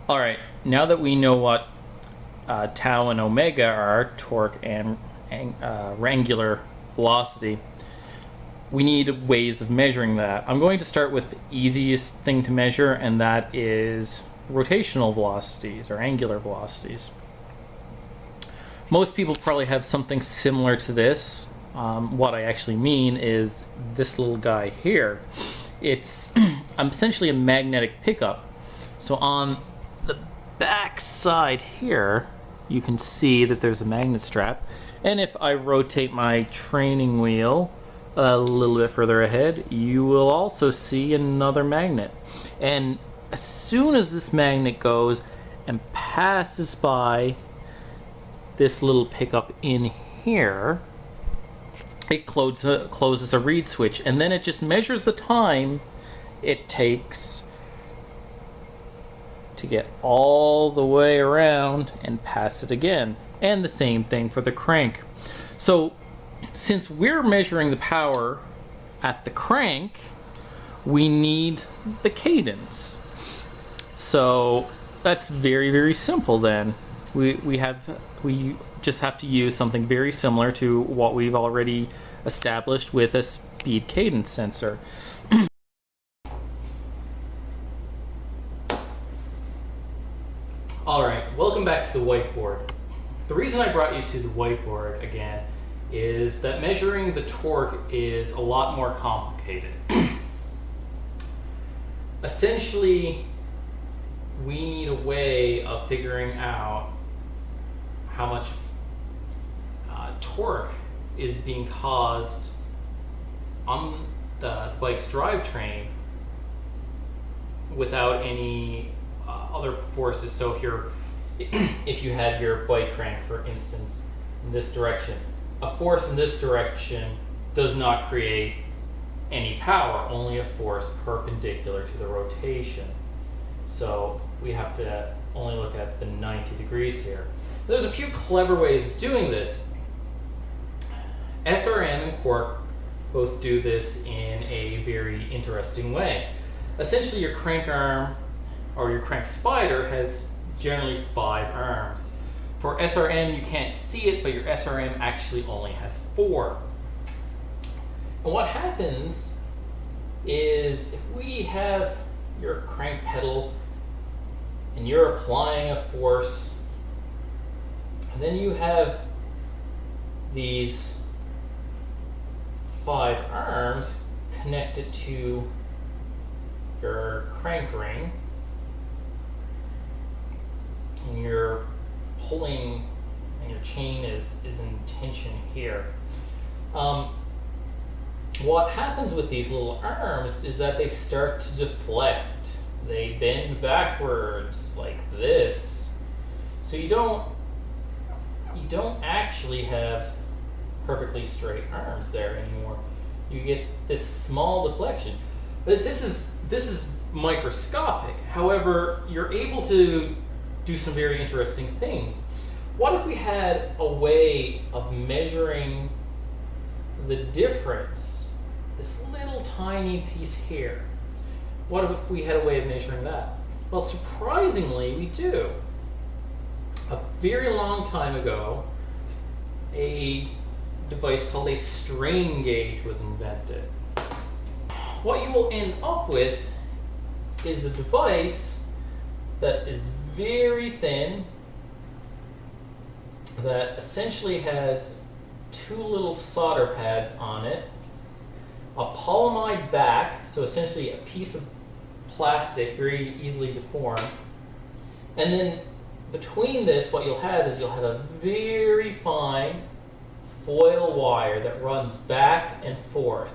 All right, now that we know what tau and omega are, torque and angular velocity, we need ways of measuring that. I'm going to start with the easiest thing to measure, and that is rotational velocities or angular velocities. Most people probably have something similar to this. What I actually mean is this little guy here. It's essentially a magnetic pickup. So on the back side here, you can see that there's a magnet strap. And if I rotate my training wheel a little bit further ahead, you will also see another magnet. And as soon as this magnet goes and passes by this little pickup in here, it closes a reed switch, and then it just measures the time it takes to get all the way around and pass it again. And the same thing for the crank. So since we're measuring the power at the crank, we need the cadence. So that's very, very simple then. We just have to use something very similar to what we've already established with a speed cadence sensor. Alright, welcome back to the whiteboard. The reason I brought you to the whiteboard again is that measuring the torque is a lot more complicated. Essentially, we need a way of figuring out how much torque is being caused on the bike's drivetrain without any other forces. So here, if you had your bike crank, for instance, in this direction, a force in this direction does not create any power, only a force perpendicular to the rotation. So we have to only look at the 90 degrees here. There's a few clever ways of doing this. SRM and Quark both do this in a very interesting way. Essentially, your crank arm or your crank spider has generally 5 arms. For SRM, you can't see it, but your SRM actually only has 4. And what happens is if we have your crank pedal and you're applying a force, and then you have these 5 arms connected to your crank ring, and you're pulling and your chain is in tension here. What happens with these little arms is that they start to deflect. They bend backwards like this. So you don't actually have perfectly straight arms there anymore. You get this small deflection. But this is microscopic. However, you're able to do some very interesting things. What if we had a way of measuring the difference, this little tiny piece here? What if we had a way of measuring that? Well, surprisingly, we do. A very long time ago, a device called a strain gauge was invented. What you will end up with is a device that is very thin, that essentially has 2 little solder pads on it, a polyamide back, so essentially a piece of plastic very easily deformed, and then between this, what you'll have is you'll have a very fine foil wire that runs back and forth.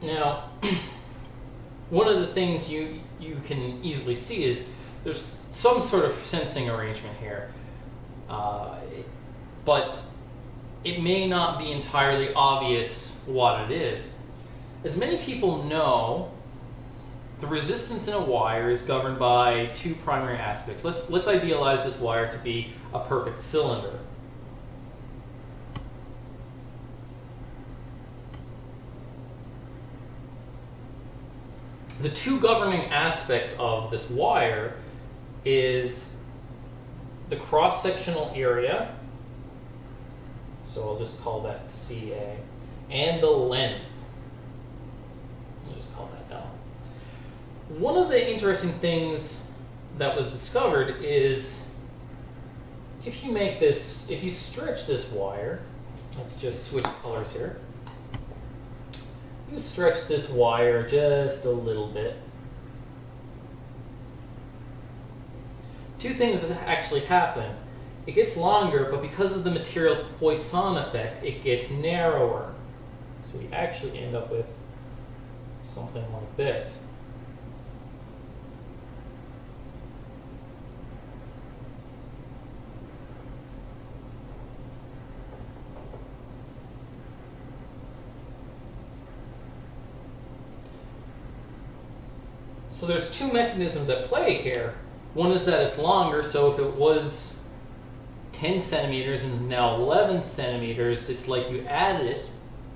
Now, one of the things you can easily see is there's some sort of sensing arrangement here, but it may not be entirely obvious what it is. As many people know, the resistance in a wire is governed by 2 primary aspects. Let's idealize this wire to be a perfect cylinder. The two governing aspects of this wire is the cross-sectional area, so I'll just call that CA, and the length. I'll just call that L. One of the interesting things that was discovered is if you stretch this wire, let's just switch colors here. You stretch this wire just a little bit. Two things that actually happen. It gets longer, but because of the material's Poisson effect, it gets narrower. So we actually end up with something like this. So there's two mechanisms at play here. One is that it's longer, so if it was 10 centimeters and is now 11 centimeters, it's like you added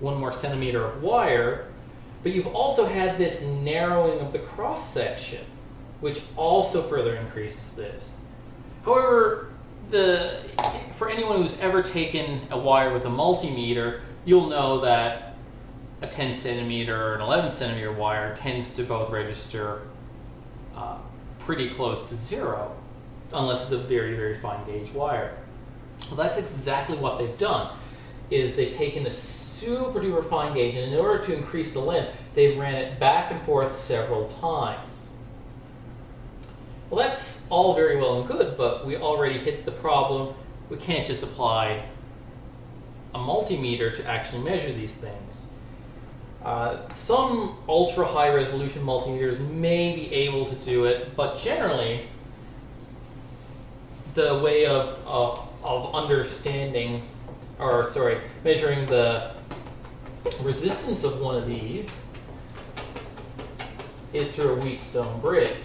1 more centimeter of wire, but you've also had this narrowing of the cross section, which also further increases this. However, for anyone who's ever taken a wire with a multimeter, you'll know that a 10 centimeter or an 11 centimeter wire tends to both register pretty close to 0, unless it's a very, very fine gauge wire. Well, that's exactly what they've done, is they've taken a super duper fine gauge, and in order to increase the length, they've ran it back and forth several times. Well, that's all very well and good, but we already hit the problem. We can't just apply a multimeter to actually measure these things. Some ultra high resolution multimeters may be able to do it, but generally the way of understanding, or sorry, measuring the resistance of one of these is through a Wheatstone bridge.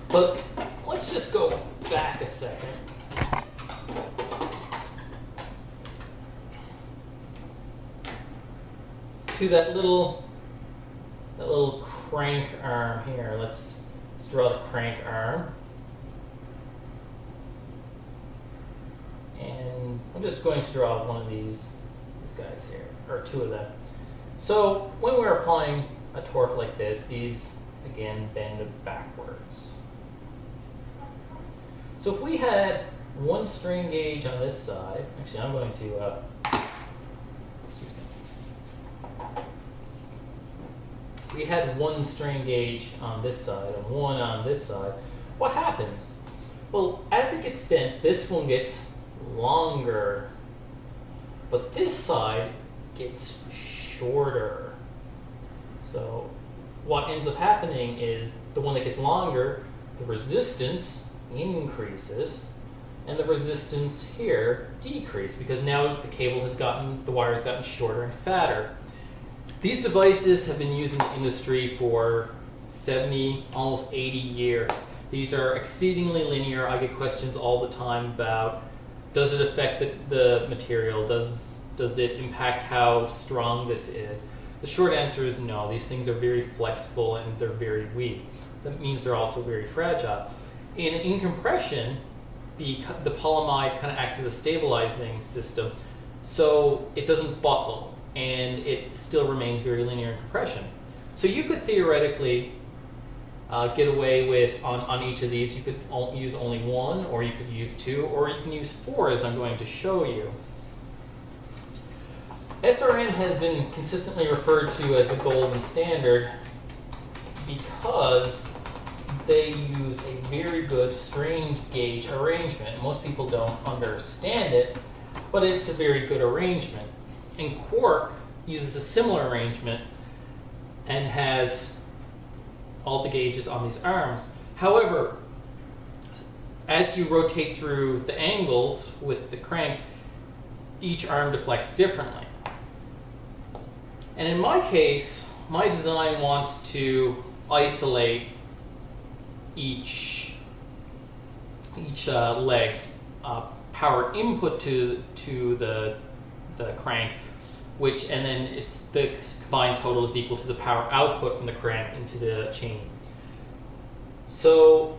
But let's just go back a second. To that little crank arm here. Let's draw the crank arm. And I'm just going to draw one of these guys here, or two of them. So when we're applying a torque like this, these again bend backwards. So if we had one strain gauge on this side, actually I'm going to we had one strain gauge on this side and one on this side, what happens? Well, as it gets bent, this one gets longer, but this side gets shorter. So what ends up happening is the one that gets longer, the resistance increases, and the resistance here decreases, because now the wire has gotten shorter and fatter. These devices have been used in the industry for 70, almost 80 years. These are exceedingly linear. I get questions all the time about, does it affect the material? Does it impact how strong this is? The short answer is no. These things are very flexible and they're very weak. That means they're also very fragile. In compression, the polyamide kind of acts as a stabilizing system, so it doesn't buckle, and it still remains very linear in compression. So you could theoretically get away with, on each of these, you could use only one, or you could use two, or you can use four, as I'm going to show you. SRM has been consistently referred to as the golden standard because they use a very good strain gauge arrangement. Most people don't understand it, but it's a very good arrangement. And Quark uses a similar arrangement and has all the gauges on these arms. However, as you rotate through the angles with the crank, each arm deflects differently. And in my case, my design wants to isolate each leg's power input to the crank and then it's the combined total is equal to the power output from the crank into the chain. So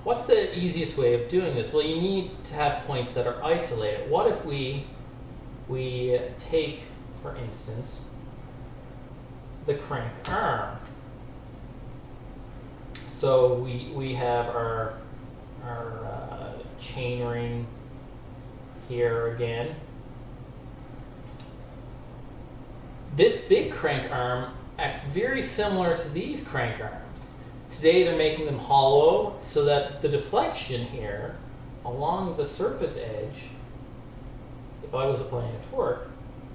what's the easiest way of doing this? Well, you need to have points that are isolated. What if we take, for instance, the crank arm? So we have our chain ring here again. This big crank arm acts very similar to these crank arms. Today they're making them hollow so that the deflection here along the surface edge, if I was applying a torque,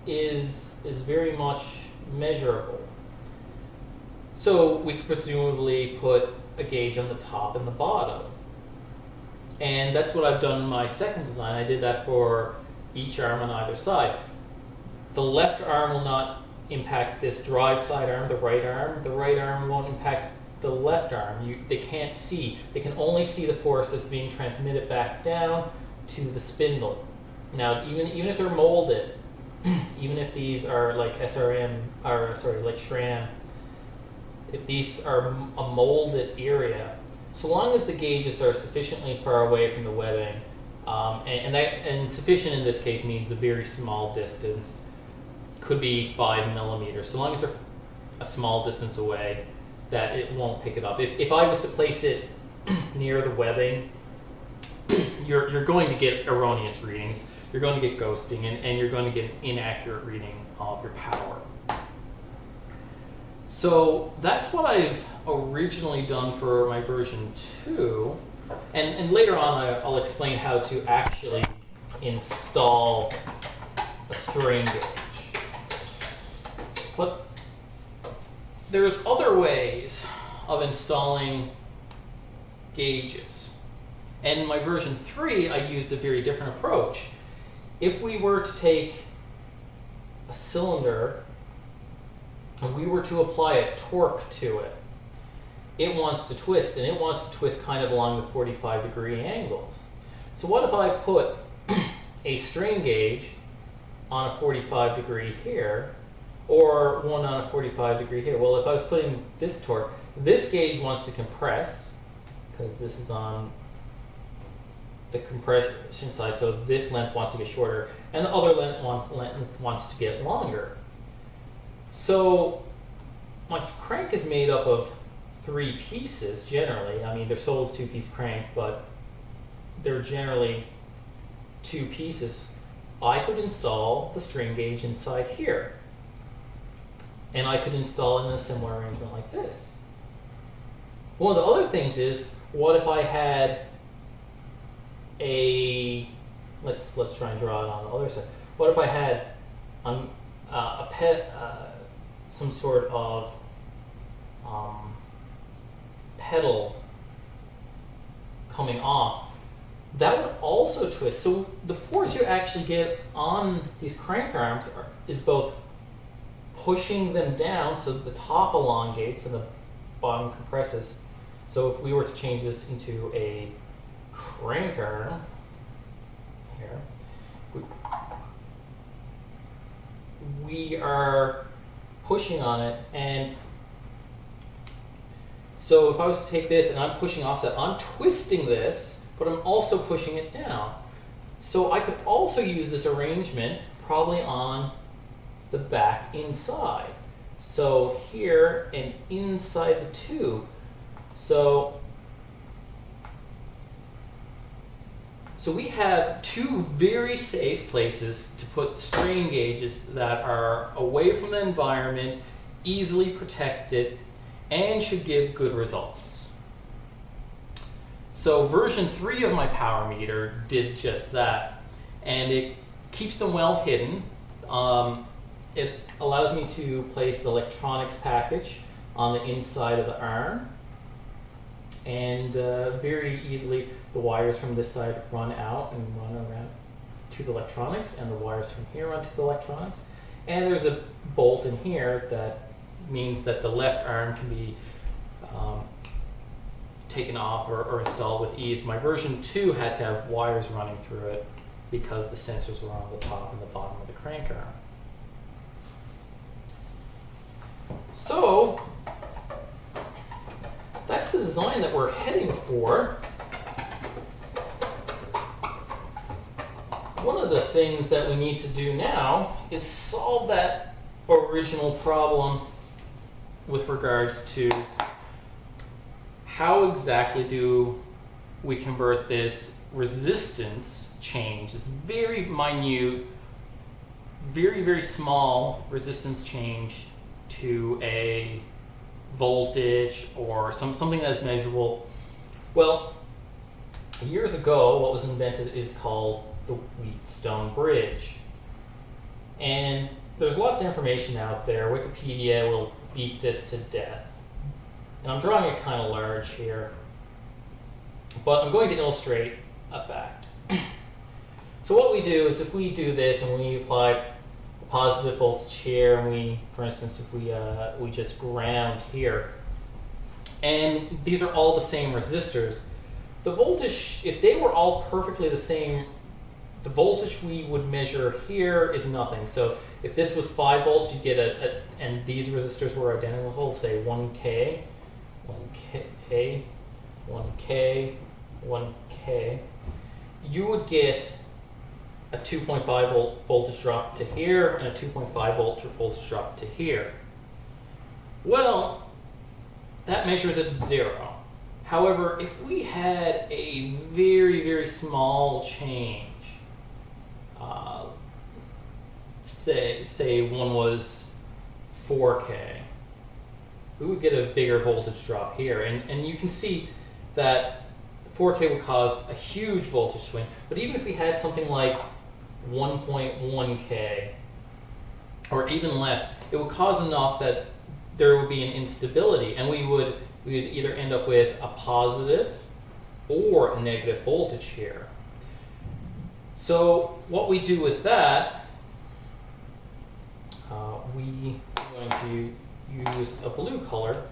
is very much measurable. So we could presumably put a gauge on the top and the bottom. And that's what I've done in my second design. I did that for each arm on either side. The left arm will not impact this drive side arm, the right arm won't impact the left arm. They can't see. They can only see the force that's being transmitted back down to the spindle. Now, even if they're molded, even if these are like like SRAM, if these are a molded area, so long as the gauges are sufficiently far away from the webbing, and sufficient in this case means a very small distance, could be 5 millimeters, so long as they're a small distance away, that it won't pick it up. If I was to place it near the webbing, you're going to get erroneous readings, you're going to get ghosting, and you're going to get an inaccurate reading of your power. So that's what I've originally done for my version 2, and later on I'll explain how to actually install a strain gauge. But there's other ways of installing gauges. And in my version 3, I used a very different approach. If we were to take a cylinder and we were to apply a torque to it, it wants to twist, and it wants to twist kind of along the 45-degree angles. So what if I put a strain gauge on a 45-degree here, or one on a 45-degree here? Well, if I was putting this torque, this gauge wants to compress, because this is on the compression side, so this length wants to get shorter, and the other length wants to get longer. So my crank is made up of 3 pieces generally. I mean, they're sold as 2-piece crank, but they're generally 2 pieces. I could install the strain gauge inside here, and I could install it in a similar arrangement like this. One of the other things is, what if I had a, let's try and draw it on the other side. What if I had some sort of pedal coming off? That would also twist. So the force you actually get on these crank arms is both pushing them down so the top elongates and the bottom compresses. So if we were to change this into a crank arm here, we are pushing on it, and so if I was to take this and I'm pushing offset, I'm twisting this, but I'm also pushing it down. So I could also use this arrangement probably on the back inside. So here and inside the tube. So we have 2 very safe places to put strain gauges that are away from the environment, easily protected, and should give good results. So version 3 of my power meter did just that, and it keeps them well hidden. It allows me to place the electronics package on the inside of the arm, and very easily the wires from this side run out and run around to the electronics, and the wires from here run to the electronics. And there's a bolt in here that means that the left arm can be taken off or installed with ease. My version 2 had to have wires running through it because the sensors were on the top and the bottom of the crank arm. So that's the design that we're heading for. One of the things that we need to do now is solve that original problem with regards to how exactly do we convert this resistance change, this very minute, very, very small resistance change to a voltage or something that's measurable. Well, years ago, what was invented is called the Wheatstone bridge. And there's lots of information out there. Wikipedia will beat this to death. And I'm drawing it kind of large here. But I'm going to illustrate a fact. So what we do is if we do this and we apply a positive voltage here, and we, for instance, if we just ground here, and these are all the same resistors, the voltage, if they were all perfectly the same, the voltage we would measure here is nothing. So if this was 5 volts, you'd get and these resistors were identical, say 1K, 1K, 1K, 1K, you would get a 2.5 volt voltage drop to here and a 2.5 volt voltage drop to here. Well, that measures at 0. However, if we had a very, very small change, say one was 4K, we would get a bigger voltage drop here. And you can see that 4K would cause a huge voltage swing. But even if we had something like 1.1K, or even less, it would cause enough that there would be an instability, and we would either end up with a positive or a negative voltage here. So what we do with that, we are going to use a blue color,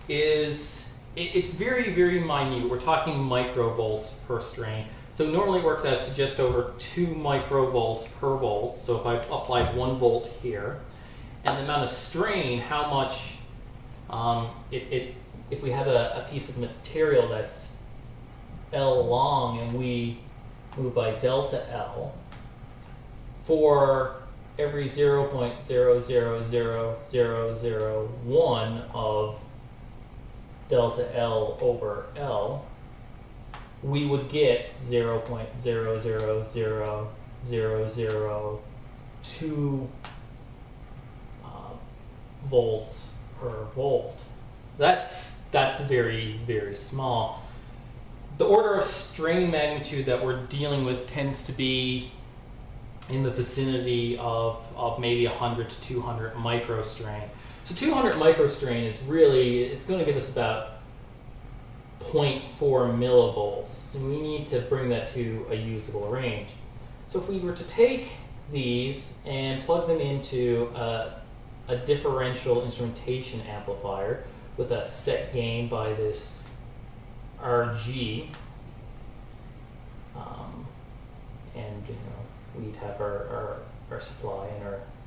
is it's very, very minute. We're talking microvolts per strain. So normally it works out to just over 2 microvolts per volt. So if I applied 1 volt here, and the amount of strain, how much, if we have a piece of material that's L long and we move by delta L, for every 0.000001 of delta L over L, we would get 0.000002 volts per volt. That's very, very small. The order of strain magnitude that we're dealing with tends to be in the vicinity of maybe 100 to 200 microstrain. So 200 microstrain is really, it's going to give us about 0.4 millivolts. And we need to bring that to a usable range. So if we were to take these and plug them into a differential instrumentation amplifier with a set gain by this RG, and we'd have our supply and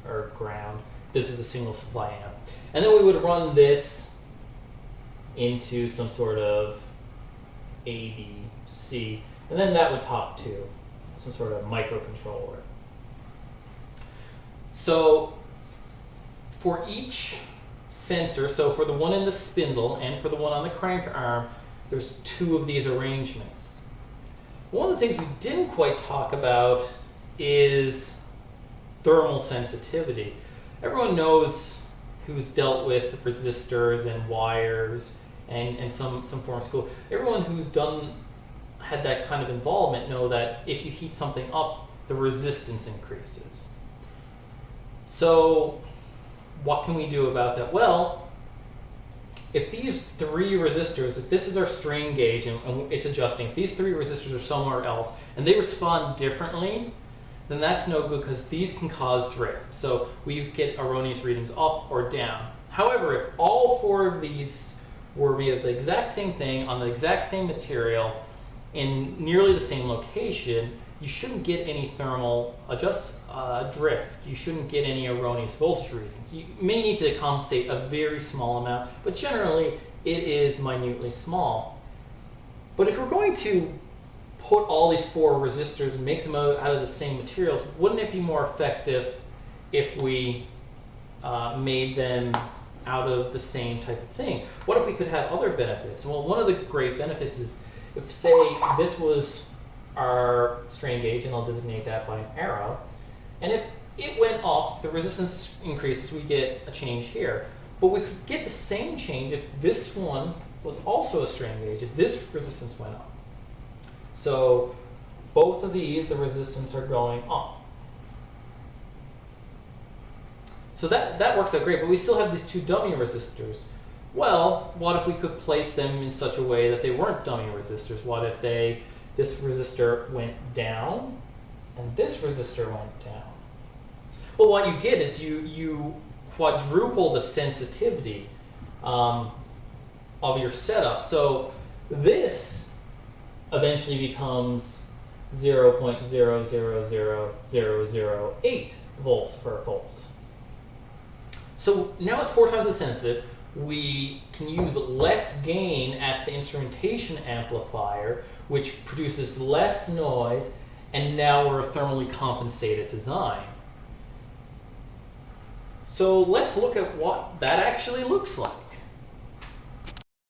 our ground. This is a single supply amp. And then we would run this into some sort of ADC, and then that would talk to some sort of microcontroller. So for each sensor, so for the one in the spindle and for the one on the crank arm, there's 2 of these arrangements. One of the things we didn't quite talk about is thermal sensitivity. Everyone knows who's dealt with resistors and wires and some form of school. Everyone who's had that kind of involvement know that if you heat something up, the resistance increases. So what can we do about that? Well, if these 3 resistors, if this is our strain gauge and it's adjusting, if these 3 resistors are somewhere else and they respond differently, then that's no good because these can cause drift. So we get erroneous readings up or down. However, if all 4 of these were made of the exact same thing on the exact same material in nearly the same location, you shouldn't get any thermal drift. You shouldn't get any erroneous voltage readings. You may need to compensate a very small amount, but generally it is minutely small. But if we're going to put all these 4 resistors and make them out of the same materials, wouldn't it be more effective if we made them out of the same type of thing? What if we could have other benefits? Well, one of the great benefits is if, say, this was our strain gauge, and I'll designate that by an arrow, and if it went up, the resistance increases, we get a change here. But we could get the same change if this one was also a strain gauge, if this resistance went up. So both of these, the resistance are going up. So that works out great, but we still have these 2 dummy resistors. Well, what if we could place them in such a way that they weren't dummy resistors? What if this resistor went down and this resistor went down? Well, what you get is you quadruple the sensitivity of your setup. So this eventually becomes 0.000008 volts per volt. So now it's 4 times as sensitive. We can use less gain at the instrumentation amplifier, which produces less noise, and now we're a thermally compensated design. So let's look at what that actually looks like.